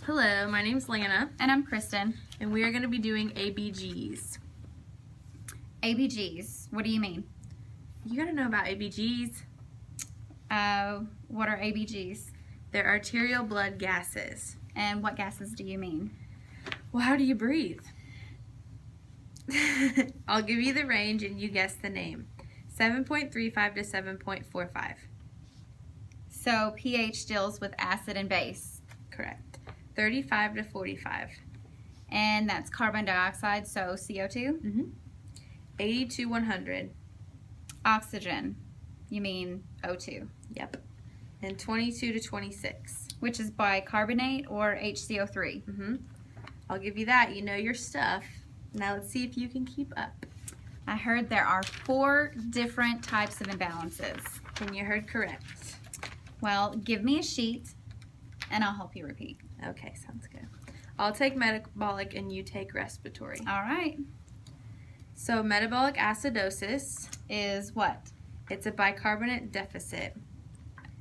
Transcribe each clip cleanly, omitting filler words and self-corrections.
Hello, my name's Lana, And I'm Kristen. and we are going to be doing ABGs. ABGs, what do you mean? You got to know about ABGs. What are ABGs? They're arterial blood gases. And what gases do you mean? Well, how do you breathe? I'll give you the range and you guess the name. 7.35 to 7.45. So pH deals with acid and base. Correct. 35 to 45. And that's carbon dioxide, so CO2. 80 to 100. Oxygen, you mean O2. Yep. And 22 to 26. Which is bicarbonate or HCO3. I'll give you that. You know your stuff. Now let's see if you can keep up. I heard there are 4 different types of imbalances. And you heard correct. Well, give me a sheet and I'll help you repeat. Okay, sounds good. I'll take metabolic and you take respiratory. All right. So metabolic acidosis Is what? it's a bicarbonate deficit.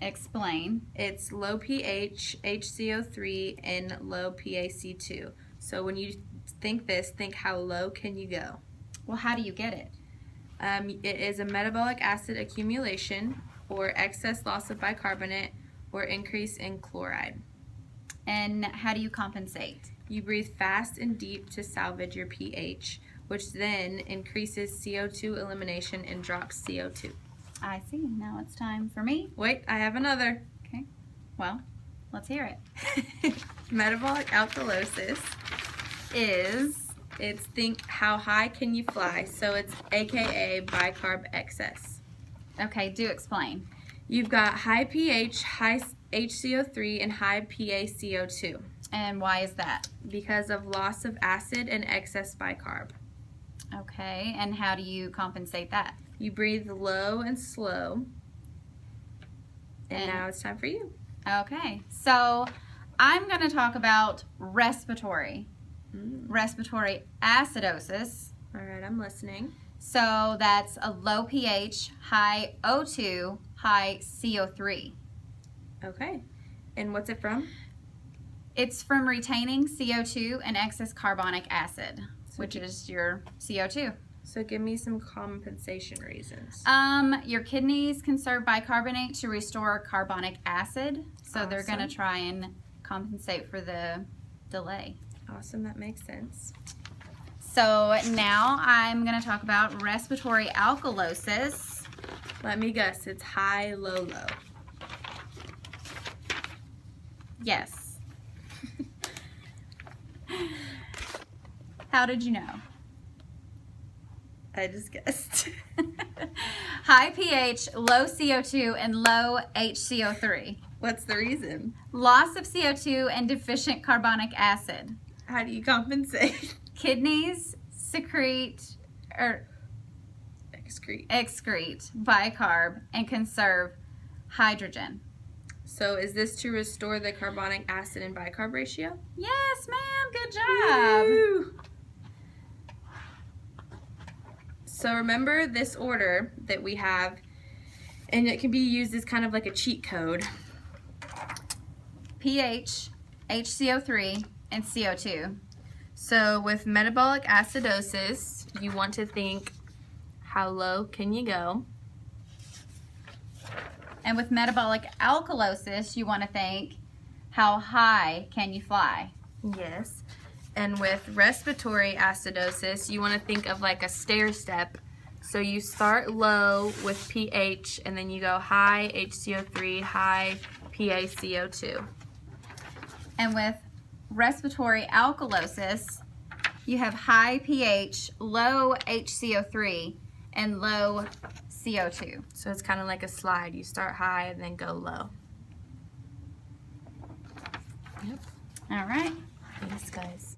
Explain. It's low pH, HCO3, and low PaC2. So when you think this, think how low can you go? Well, how do you get it? It is a metabolic acid accumulation or excess loss of bicarbonate or increase in chloride. And how do you compensate? You breathe fast and deep to salvage your pH, which then increases CO2 elimination and drops CO2. I see. Now it's time for me. Wait, I have another. Okay. Well, let's hear it. Metabolic alkalosis it's think how high can you fly, so it's AKA bicarb excess. Okay, do explain. You've got high pH, high HCO3, and high PaCO2 And why is that? because of loss of acid and excess bicarb. Okay, and how do you compensate that? You breathe low and slow. And And- now it's time for you. Okay, so I'm going to talk about respiratory acidosis. All right, I'm listening. So that's a low pH, high O2, high CO3. Okay. And what's it from? It's from retaining CO2 and excess carbonic acid, which is your CO2. So give me some compensation reasons. Your kidneys conserve bicarbonate to restore carbonic acid, so they're going to Awesome. try and compensate for the delay. Awesome, that makes sense. So now I'm going to talk about respiratory alkalosis. Let me guess, it's high, low, low. Yes. How did you know? I just guessed. High pH, low CO2, and low HCO3. What's the reason? Loss of CO2 and deficient carbonic acid. How do you compensate? Kidneys secrete or excrete bicarb and conserve hydrogen. So is this to restore the carbonic acid and bicarb ratio? Yes, ma'am. Good job. Woo! So remember this order that we have, and it can be used as kind of like a cheat code. pH, HCO3, and CO2. So with metabolic acidosis, you want to think how low can you go? And with metabolic alkalosis, you want to think how high can you fly? Yes. And with respiratory acidosis, you want to think of like a stair step. So you start low with pH and then you go high HCO3, high PaCO2. And with respiratory alkalosis, you have high pH, low HCO3, and low CO2. So it's kind of like a slide. You start high and then go low. Yep. All right. Thanks, guys.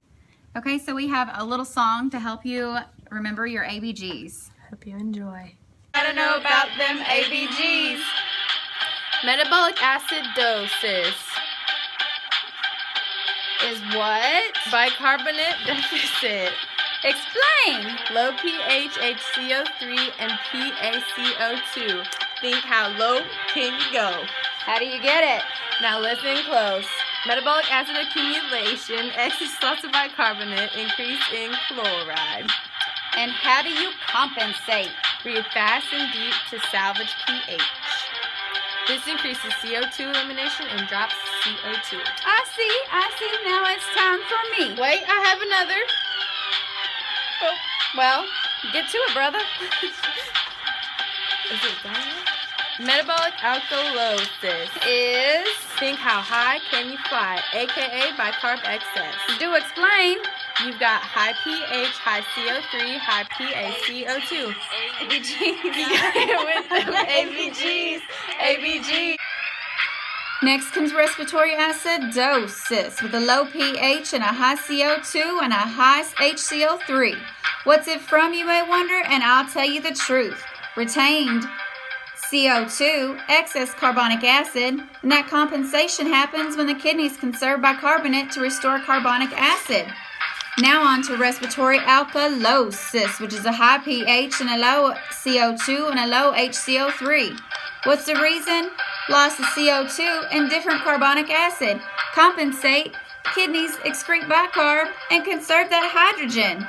Okay, so we have a little song to help you remember your ABGs. Hope you enjoy. Gotta know about them ABGs. Metabolic acidosis. Is what? Bicarbonate deficit. Explain. Low pH, HCO3, and PaCO2. Think how low can you go? How do you get it? Now listen close. Metabolic acid accumulation, excess salts of bicarbonate, increase in chloride. And how do you compensate? Breathe fast and deep to salvage pH. This increases CO2 elimination and drops CO2. I see. Now it's time for me. Wait, I have another. Oh, well, get to it, brother. Is it done yet? Metabolic alkalosis Is think how high can you fly, aka bicarb excess. do explain. You've got high pH, high CO3, high PaCO2. ABGs. ABGs. Next comes respiratory acidosis with a low pH and a high CO2 and a high HCO3. What's it from, you may wonder, and I'll tell you the truth. Retained CO2, excess carbonic acid, and that compensation happens when the kidneys conserve bicarbonate to restore carbonic acid. Now on to respiratory alkalosis, which is a high pH and a low CO2 and a low HCO3. What's the reason? Loss of CO2 and different carbonic acid. Compensate, kidneys excrete bicarb and conserve that hydrogen.